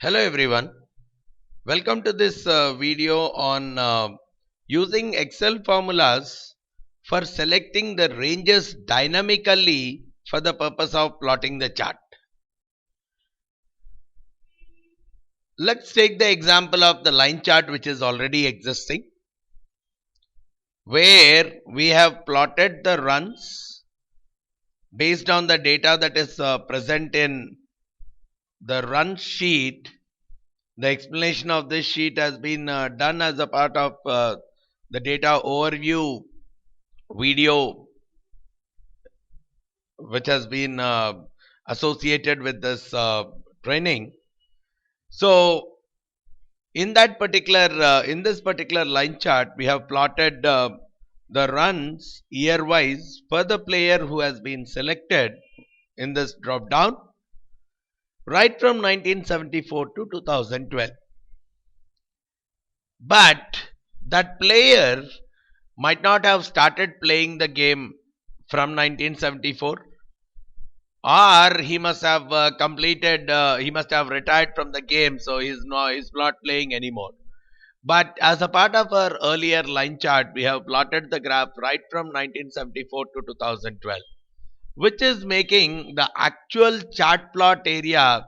Hello everyone, welcome to this video on using Excel formulas for selecting the ranges dynamically for the purpose of plotting the chart. Let's take the example of the line chart which is already existing, where we have plotted the runs based on the data that is present in the run sheet. The explanation of this sheet has been done as a part of the data overview video which has been associated with this training. So in this particular line chart, we have plotted the runs year wise for the player who has been selected in this drop down right from 1974 to 2012. But that player might not have started playing the game from 1974, or he must have he must have retired from the game, so he's not playing anymore. But as a part of our earlier line chart, we have plotted the graph right from 1974 to 2012, which is making the actual chart plot area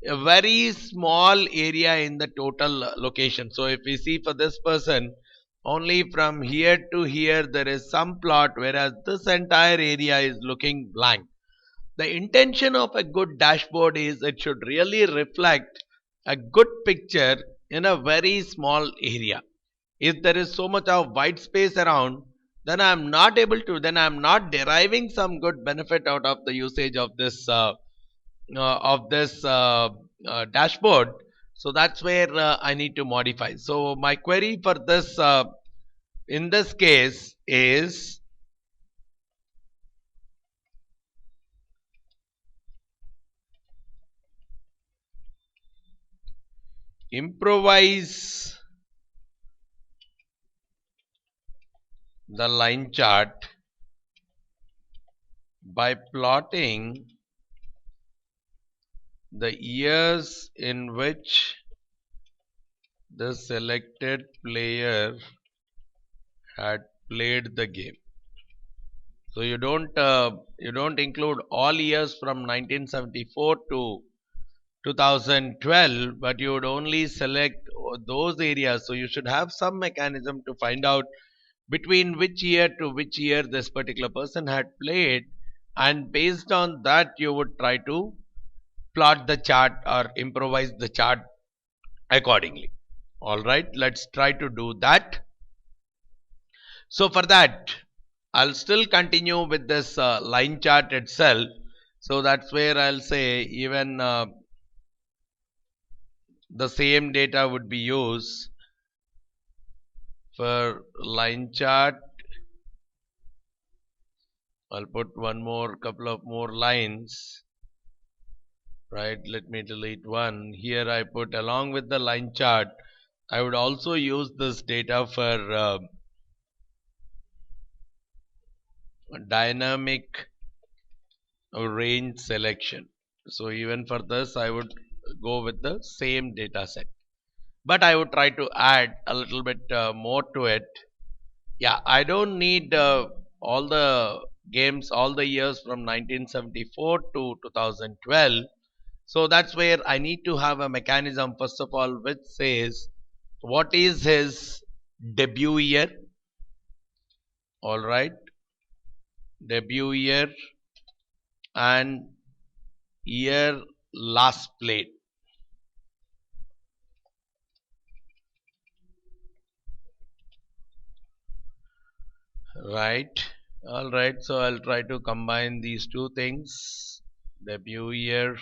a very small area in the total location. So if we see for this person, only from here to here there is some plot, whereas this entire area is looking blank. The intention of a good dashboard is it should really reflect a good picture in a very small area. If there is so much of white space around, then I am not deriving some good benefit out of the usage of this dashboard. So that's where I need to modify. So my query for this in this case is improvise the line chart by plotting the years in which the selected player had played the game. So you don't include all years from 1974 to 2012, but you would only select those areas. So you should have some mechanism to find out between which year to which year this particular person had played, and based on that you would try to plot the chart or improvise the chart accordingly. All right, let's try to do that. So for that, I'll still continue with this line chart itself. So that's where I'll say even the same data would be used for line chart. I'll put couple of more lines. Right, let me delete one. Here I put along with the line chart. I would also use this data for dynamic range selection. So even for this I would go with the same data set, but I would try to add a little bit more to it. Yeah, I don't need all the games, all the years from 1974 to 2012. So that's where I need to have a mechanism, first of all, which says what is his debut year. All right, debut year and year last played. Right. All right, so I'll try to combine these two things: debut year,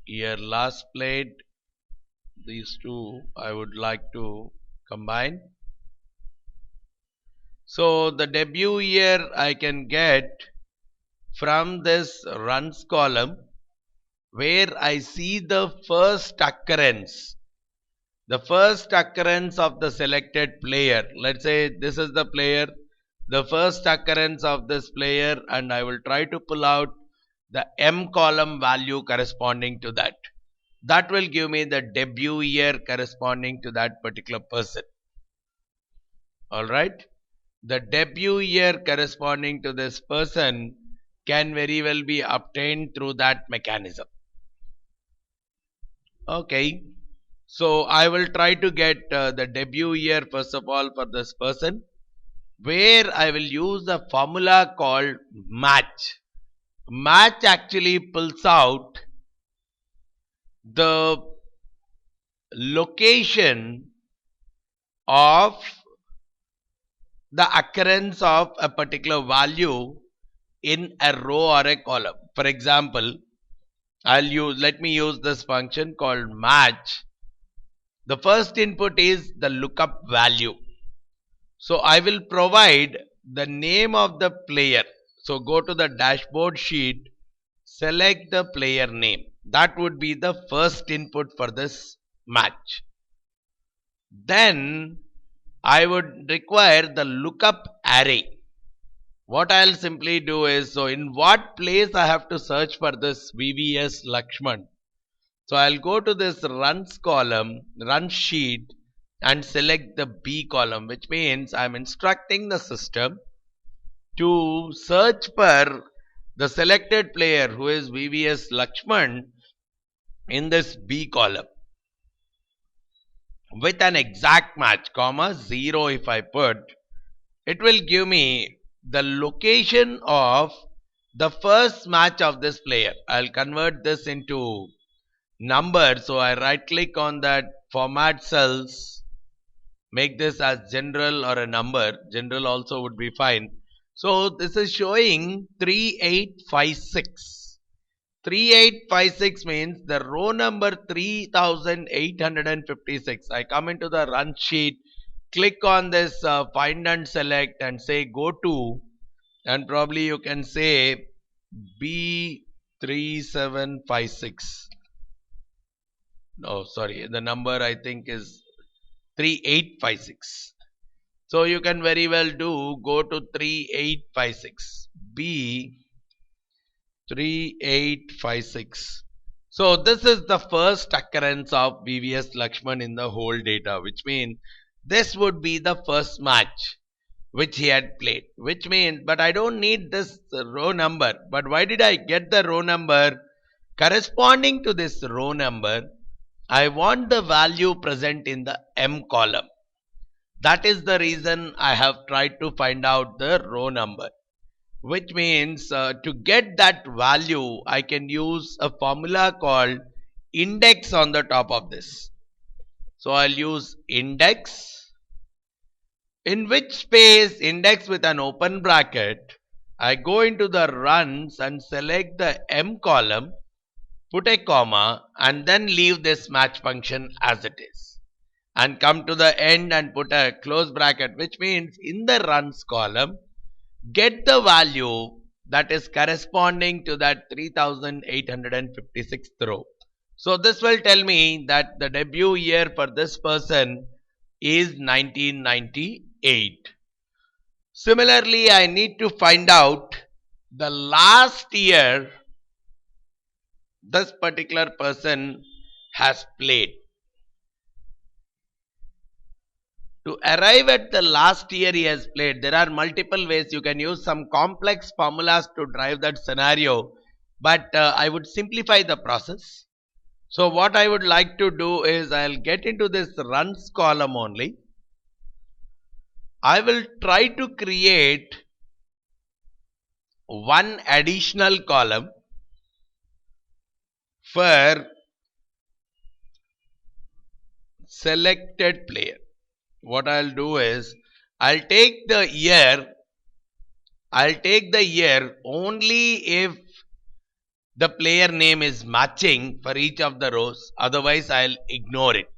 year last played. These two I would like to combine. So the debut year I can get from this runs column, where I see the first occurrence of the selected player. Let's say this is the player, the first occurrence of this player, and I will try to pull out the M column value corresponding to that. that will give me the debut year corresponding to that particular person. Alright. The debut year corresponding to this person can very well be obtained through that mechanism. Okay. So I will try to get the debut year first of all for this person, where I will use a formula called match. Match actually pulls out the location of the occurrence of a particular value in a row or a column. For example, let me use this function called match. The first input is the lookup value. So I will provide the name of the player. So go to the dashboard sheet, select the player name. That would be the first input for this match. Then I would require the lookup array. What I'll simply do is, so in what place I have to search for this VVS Lakshman. So I'll go to this runs column, run sheet, and select the B column, which means I'm instructing the system to search for the selected player who is VVS Lakshman in this B column with an exact match, comma 0 if I put, it will give me the location of the first match of this player. I'll convert this into number. So I right click on that format cells, make this as general or a number. General also would be fine. So this is showing 3856. 3856 means the row number 3856. I come into the run sheet, click on this find and select and say go to, and probably you can say B3756. No, sorry, the number I think is 3856. So you can very well do go to 3856 B 3856. So this is the first occurrence of VVS Lakshman in the whole data, which means this would be the first match which he had played, which means, but I don't need this row number. But why did I get the row number? Corresponding to this row number, I want the value present in the M column. That is the reason I have tried to find out the row number, which means to get that value, I can use a formula called index on the top of this. So I'll use index, in which space index with an open bracket. I go into the runs and select the M column, put a comma, and then leave this match function as it is, and come to the end and put a close bracket, which means in the runs column, get the value that is corresponding to that 3856th row. So this will tell me that the debut year for this person is 1998. Similarly, I need to find out the last year this particular person has played. To arrive at the last year he has played, there are multiple ways. You can use some complex formulas to drive that scenario, but I would simplify the process. So what I would like to do is I'll get into this runs column only. I will try to create one additional column for selected player. What I'll do is I'll take the year only if the player name is matching for each of the rows, otherwise I'll ignore it.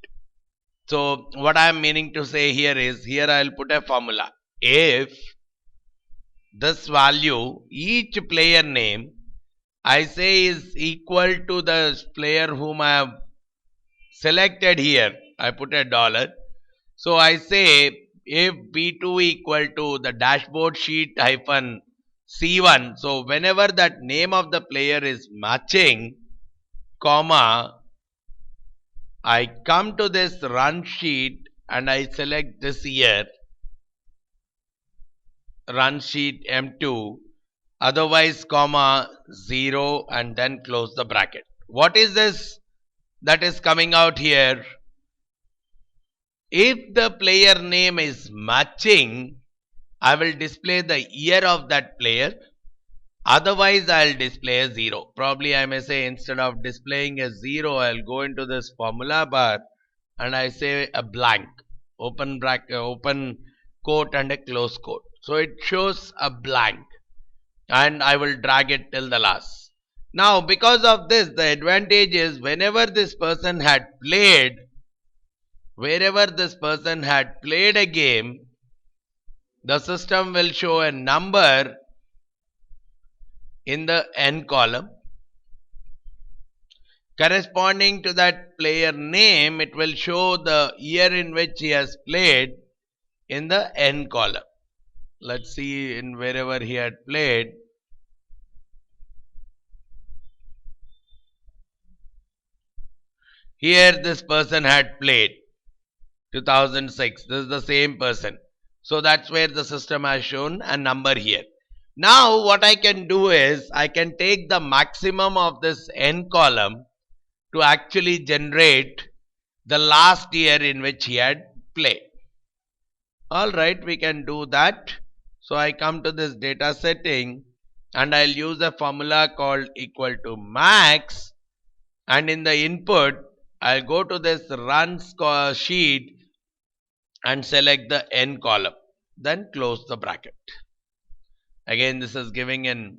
So what I'm meaning to say here is, here I'll put a formula. If this value, each player name, I say is equal to the player whom I have selected here, I put a dollar. So I say if B2 equal to the dashboard sheet hyphen C1. So whenever that name of the player is matching, comma, I come to this run sheet and I select this year, run sheet M2, otherwise comma 0 and then close the bracket. What is this that is coming out here? If the player name is matching, I will display the year of that player. Otherwise, I'll display a 0. Probably I may say instead of displaying a 0, I'll go into this formula bar and I say a blank, open bracket, open quote and a close quote. So it shows a blank and I will drag it till the last. Now, because of this, the advantage is whenever this person had played, wherever this person had played a game, the system will show a number in the n column. Corresponding to that player name, it will show the year in which he has played in the n column. Let's see in wherever he had played. Here this person had played 2006. This is the same person. So that's where the system has shown a number here. Now what I can do is I can take the maximum of this n column to actually generate the last year in which he had played. Alright, we can do that. So I come to this data setting and I'll use a formula called equal to max, and in the input I'll go to this run sheet and select the n column, then close the bracket. Again, this is giving in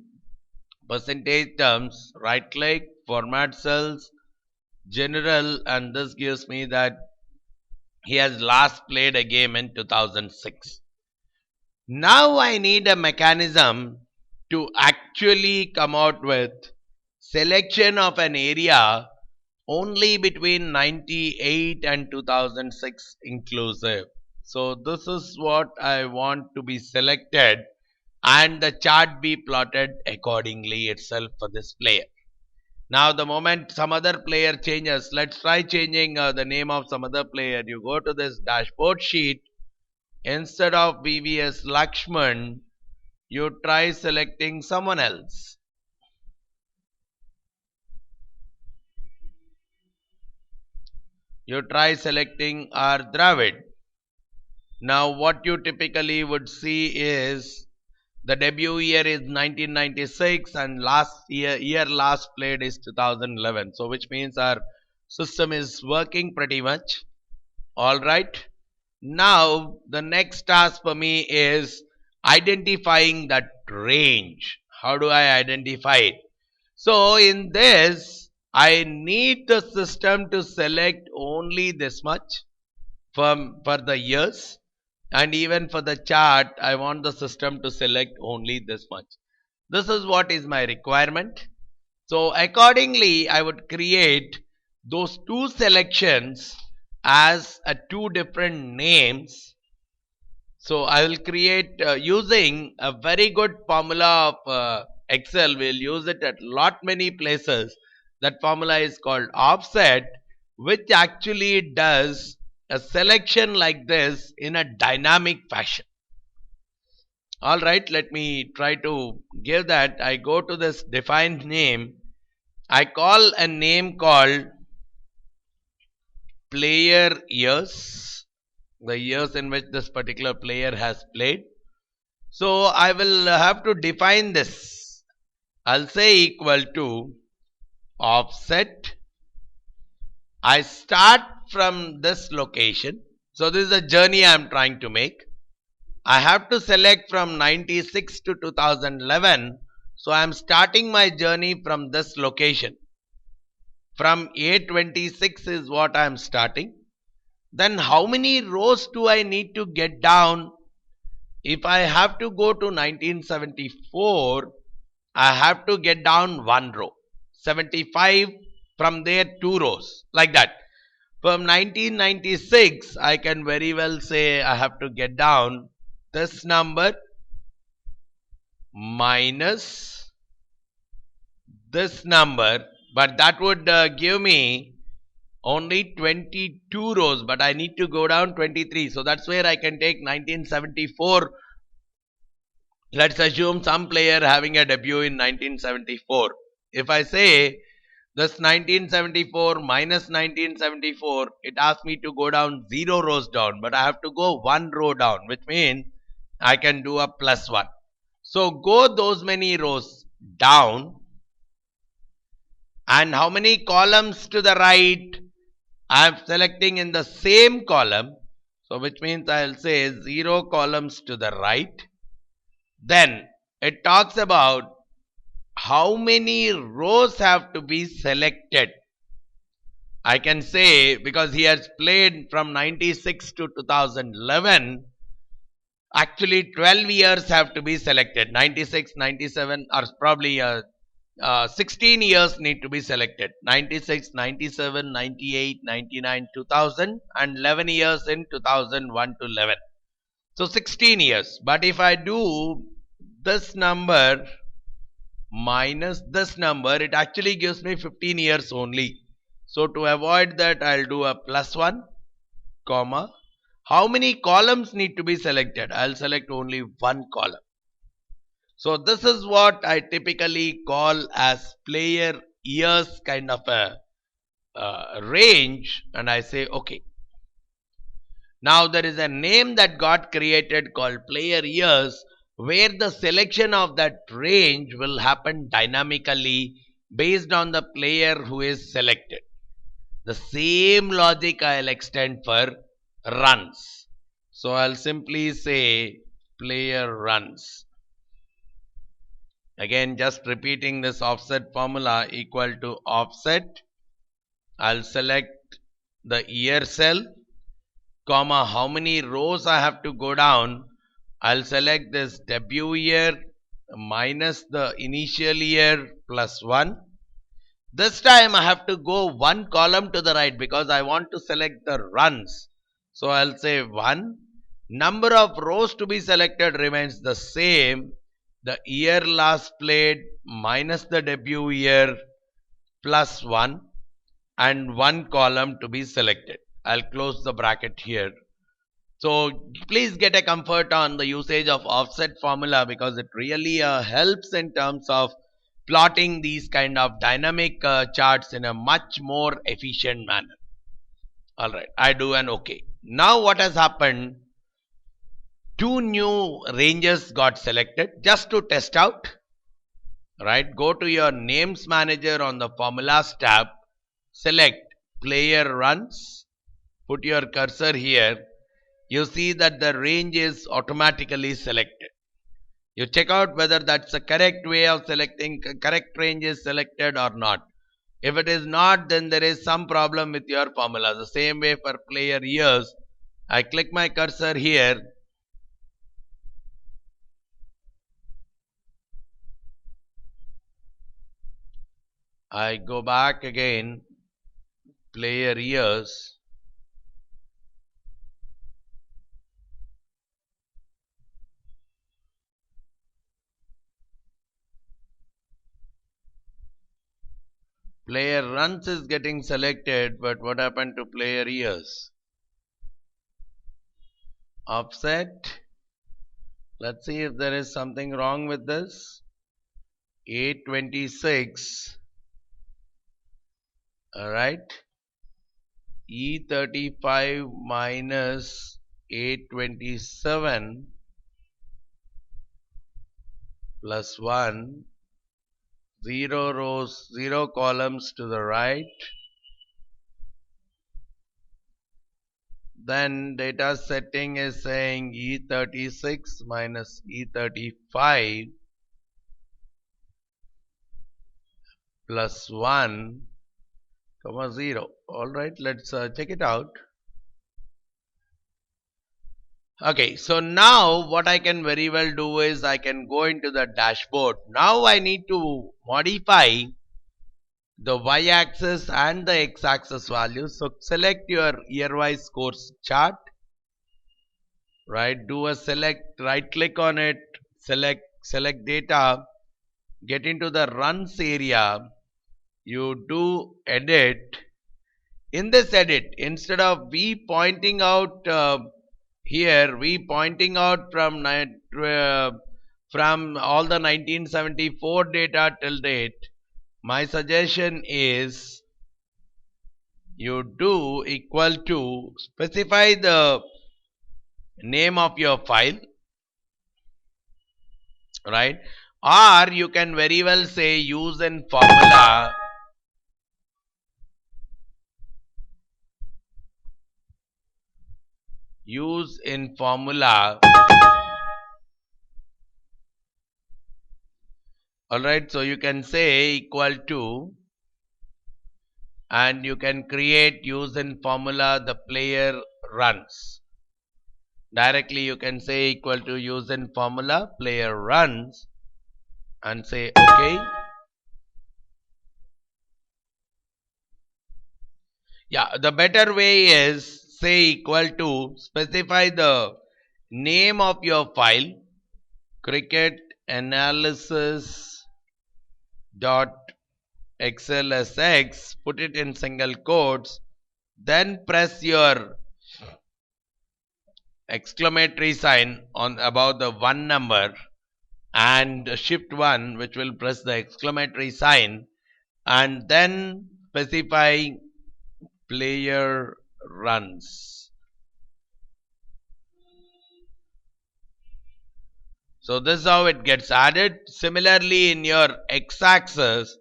percentage terms, right click, format cells, general, and this gives me that he has last played a game in 2006. Now I need a mechanism to actually come out with selection of an area only between 98 and 2006 inclusive. So this is what I want to be selected and the chart be plotted accordingly itself for this player. Now the moment some other player changes, let's try changing the name of some other player. You go to this dashboard sheet, instead of VVS Lakshman, you try selecting someone else. You try selecting R Dravid. Now what you typically would see is the debut year is 1996 and last year last played is 2011. So which means our system is working pretty much. Alright. Now the next task for me is identifying that range. How do I identify it? So in this, I need the system to select only this much for the years, and even for the chart I want the system to select only this much. This is what is my requirement. So accordingly I would create those two selections as two different names. So I will create using a very good formula of Excel. We'll use it at lot many places. That formula is called offset, which actually does a selection like this in a dynamic fashion. Alright, let me try to give that. I go to this defined name. I call a name called player years, the years in which this particular player has played. So I will have to define this. I'll say equal to offset. I start from this location. So this is a journey I am trying to make. I have to select from 96 to 2011. So I am starting my journey from this location. From A26 is what I am starting. Then how many rows do I need to get down? If I have to go to 1974, I have to get down one row. 75, from there 2 rows, like that. From 1996, I can very well say I have to get down this number minus this number, but that would give me only 22 rows, but I need to go down 23. So that's where I can take 1974. Let's assume some player having a debut in 1974. If I say this 1974 minus 1974, it asks me to go down 0 rows down, but I have to go 1 row down, which means I can do a plus 1. So go those many rows down, and how many columns to the right? I am selecting in the same column, so which means I will say 0 columns to the right. Then it talks about how many rows have to be selected. I can say, because he has played from 96 to 2011, actually 12 years have to be selected. 96, 97, or probably 16 years need to be selected. 96, 97, 98, 99, 2000, and 11 years in 2001 to 11. So 16 years. But if I do this number minus this number, it actually gives me 15 years only. So to avoid that, I'll do a plus 1, comma. How many columns need to be selected? I'll select only one column. So this is what I typically call as player years kind of a range, and I say okay. Now there is a name that got created called player years, where the selection of that range will happen dynamically based on the player who is selected. The same logic I'll extend for runs. So I'll simply say player runs. Again, just repeating this offset formula, equal to offset. I'll select the year cell, comma, how many rows I have to go down. I'll select this debut year minus the initial year plus 1. This time I have to go one column to the right because I want to select the runs. So I'll say 1. Number of rows to be selected remains the same. The year last played minus the debut year plus 1, and one column to be selected. I'll close the bracket here. So please get a comfort on the usage of offset formula, because it really helps in terms of plotting these kind of dynamic charts in a much more efficient manner. Alright, I do an OK. Now what has happened? 2 new ranges got selected just to test out. Right, go to your names manager on the formulas tab, select player runs, put your cursor here. You see that the range is automatically selected. You check out whether that's the correct way of selecting, correct range is selected or not. If it is not, then there is some problem with your formula. The same way for player years, I click my cursor here. I go back again, player years. Player runs is getting selected, but what happened to player years? Offset. Let's see if there is something wrong with this. 826. Alright. E35 minus 827 plus 1. 0 rows, 0 columns to the right. Then data setting is saying E36 minus E35 plus 1, comma 0. Alright, let's check it out. Okay, so now what I can very well do is I can go into the dashboard. Now I need to modify the y-axis and the x-axis values. So select your year-wise scores chart. Right, do a select, right click on it, select data, get into the runs area. You do edit, in this edit, instead of we pointing out here, we pointing out from all the 1974 data till date, my suggestion is you do equal to specify the name of your file, right? Or you can very well say use in formula, use in formula. Alright, so you can say equal to, and you can create use in formula the player runs. Directly you can say equal to use in formula player runs and say OK. Yeah, the better way is say equal to specify the name of your file, cricket analysis dot xlsx, put it in single quotes, then press your exclamatory sign on above the 1 number and shift 1, which will press the exclamatory sign, and then specify player runs. So this is how it gets added. Similarly, in your x-axis,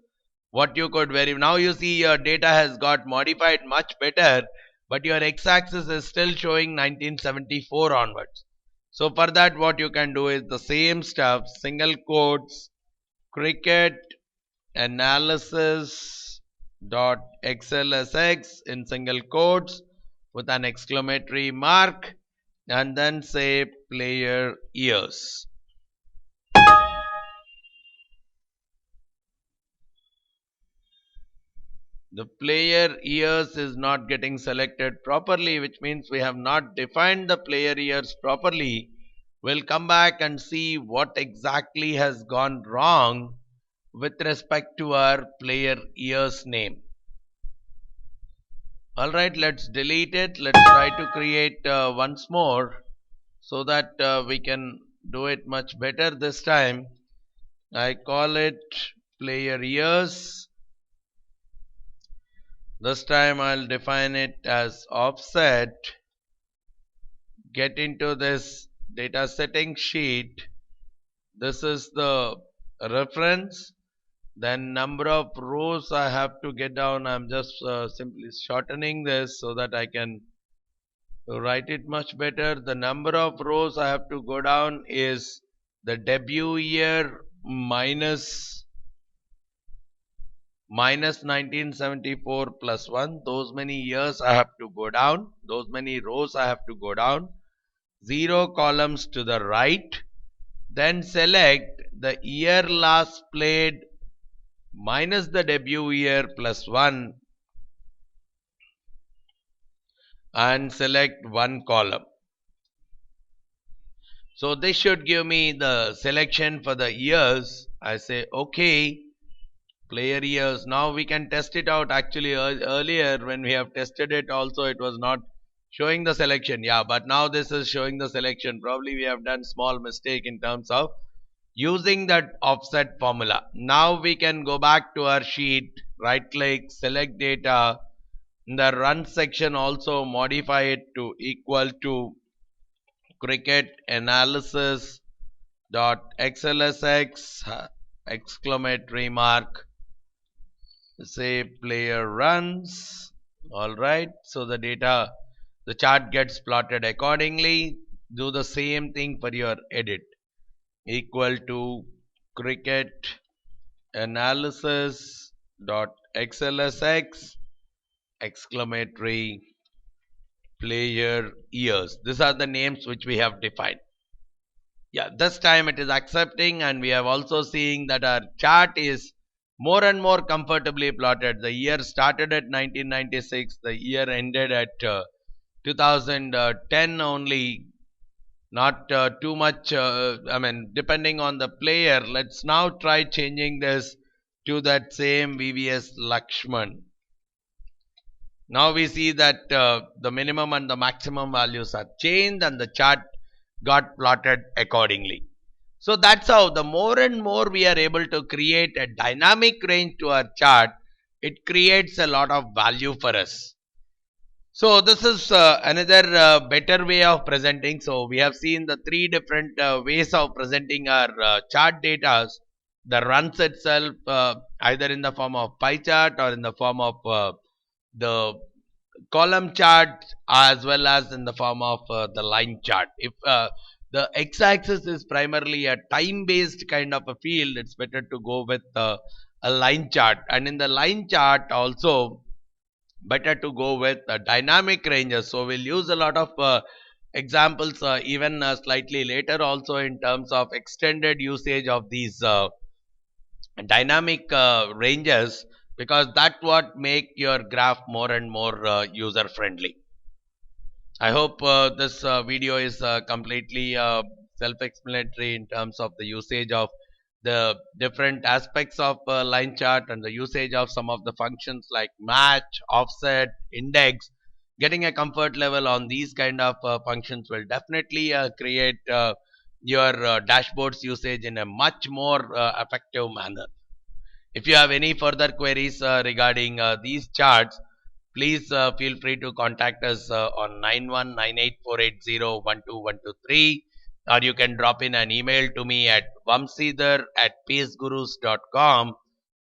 what you could vary, now you see your data has got modified much better, but your x-axis is still showing 1974 onwards. So for that, what you can do is the same stuff, single quotes, cricket analysis dot xlsx in single quotes with an exclamatory mark, and then say player years. The player years is not getting selected properly, which means we have not defined the player years properly. We'll come back and see what exactly has gone wrong with respect to our player years name. Alright, let's delete it. Let's try to create once more so that we can do it much better this time. I call it player years. This time I'll define it as offset. Get into this data setting sheet. This is the reference. Then number of rows I have to get down. I'm just simply shortening this so that I can write it much better. The number of rows I have to go down is the debut year minus 1974 plus 1. Those many years I have to go down. Those many rows I have to go down. 0 columns to the right. Then select the year last played minus the debut year plus 1 and select one column. So this should give me the selection for the years. I say OK, player years. Now we can test it out. Actually earlier when we have tested it also, it was not showing the selection. Yeah, but now this is showing the selection. Probably we have done small mistake in terms of using that offset formula. Now we can go back to our sheet, right click, select data. In the run section also modify it to equal to cricket analysis dot xlsx exclamatory mark, say player runs. All right, so the data, the chart gets plotted accordingly. Do the same thing for your edit, equal to cricket analysis dot xlsx exclamatory player years. These are the names which we have defined. Yeah, this time it is accepting, and we have also seeing that our chart is more and more comfortably plotted. The year started at 1996, the year ended at 2010 only. Not too much, I mean, depending on the player. Let's now try changing this to that same VVS Lakshman. Now we see that the minimum and the maximum values are changed and the chart got plotted accordingly. So that's how the more and more we are able to create a dynamic range to our chart, it creates a lot of value for us. So this is another better way of presenting. So we have seen the three different ways of presenting our chart data. The runs itself, either in the form of pie chart or in the form of the column chart, as well as in the form of the line chart. If the x-axis is primarily a time-based kind of a field, it's better to go with a line chart. And in the line chart also, better to go with dynamic ranges. So we'll use a lot of examples even slightly later also in terms of extended usage of these dynamic ranges, because that what make your graph more and more user friendly. I hope this video is completely self-explanatory in terms of the usage of the different aspects of line chart and the usage of some of the functions like match, offset, index. Getting a comfort level on these kind of functions will definitely create your dashboards usage in a much more effective manner. If you have any further queries regarding these charts, please feel free to contact us on 919848012123, or you can drop in an email to me at vamsidhar@pacegurus.com.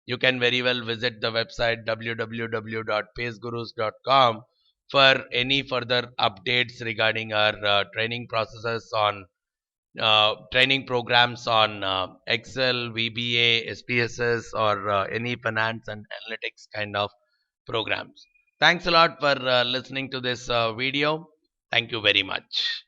You can very well visit the website www.pacegurus.com for any further updates regarding our training processes on training programs on Excel, VBA, SPSS, or any finance and analytics kind of programs. Thanks a lot for listening to this video. Thank you very much.